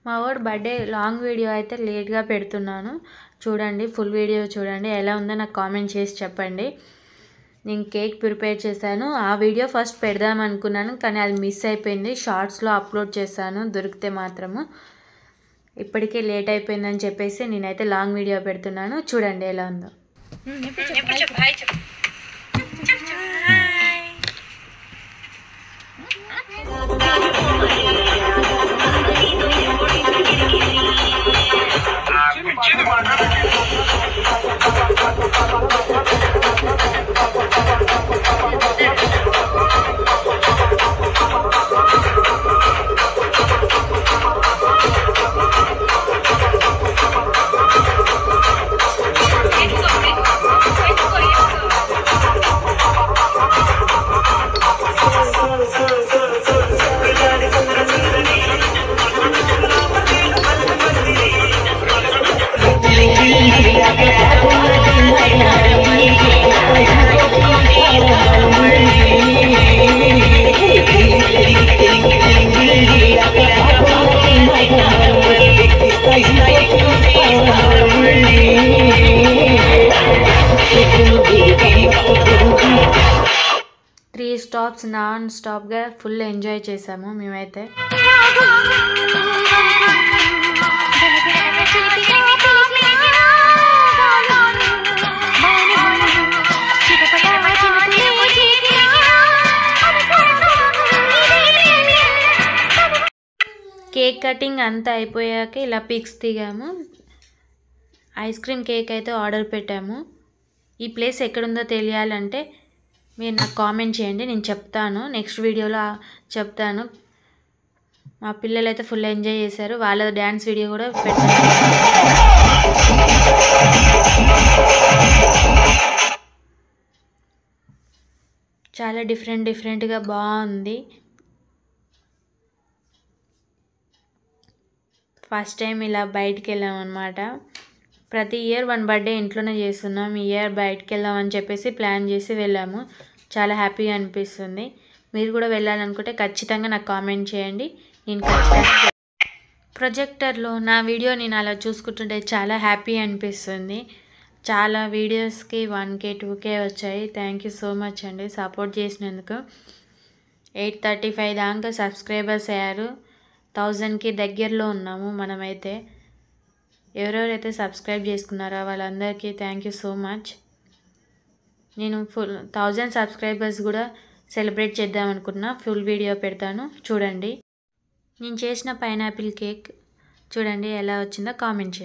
మా వాడి birthday long video అయితే లేట్గా పెడుతున్నాను, చూడండి. ఫుల్ వీడియో చూడండి, ఎలా ఉందో నాకు కామెంట్ చేసి చెప్పండి. నేను కేక్ ప్రిపేర్ చేశాను, ఆ వీడియో ఫస్ట్ పెడదాం అనుకున్నాను, కానీ అది మిస్ అయిపోయింది. షార్ట్స్లో అప్లోడ్ చేశాను దొరికితే మాత్రము. ఇప్పటికే లేట్ అయిపోయిందని చెప్పేసి నేనైతే లాంగ్ వీడియో పెడుతున్నాను, చూడండి ఎలా ఉందో. త్రీ స్టాప్స్ నాన్ స్టాప్గా ఫుల్ ఎంజాయ్ చేసాము మేమైతే. కేక్ కటింగ్ అంతా అయిపోయాక ఇలా పిక్స్ దిగాము. ఐస్ క్రీమ్ కేక్ అయితే ఆర్డర్ పెట్టాము. ఈ ప్లేస్ ఎక్కడుందో తెలియాలంటే మీరు నాకు కామెంట్ చేయండి, నేను చెప్తాను, నెక్స్ట్ వీడియోలో చెప్తాను. మా పిల్లలు అయితే ఫుల్ ఎంజాయ్ చేశారు, వాళ్ళ డ్యాన్స్ వీడియో కూడా పెట్టాను. చాలా డిఫరెంట్గా బాగుంది. ఫస్ట్ టైం ఇలా బయటికి వెళ్ళాం అనమాట. ప్రతి ఇయర్ వన్ బర్త్డే ఇంట్లోనే చేస్తున్నాం, ఈ ఇయర్ బయటికి వెళ్దామని చెప్పేసి ప్లాన్ చేసి వెళ్ళాము. చాలా హ్యాపీగా అనిపిస్తుంది. మీరు కూడా వెళ్ళాలనుకుంటే ఖచ్చితంగా నాకు కామెంట్ చేయండి, నేను ఖచ్చితంగా. ప్రొజెక్టర్లో నా వీడియో నేను అలా చూసుకుంటుంటే చాలా హ్యాపీ అనిపిస్తుంది. చాలా వీడియోస్కి 1K 2K వచ్చాయి. థ్యాంక్ యూ సో మచ్ అండి సపోర్ట్ చేసినందుకు. 835 దాకా సబ్స్క్రైబర్స్ అయ్యారు. 1000కి దగ్గరలో ఉన్నాము మనమైతే. ఎవరెవరైతే సబ్స్క్రైబ్ చేసుకున్నారో వాళ్ళందరికీ థ్యాంక్ యూ సో మచ్. నేను 1000 సబ్స్క్రైబర్స్ కూడా సెలబ్రేట్ చేద్దాం అనుకున్నా. ఫుల్ వీడియో పెడతాను, చూడండి. నేను చేసిన పైనాపిల్ కేక్ చూడండి ఎలా వచ్చిందో కామెంట్ చేయండి.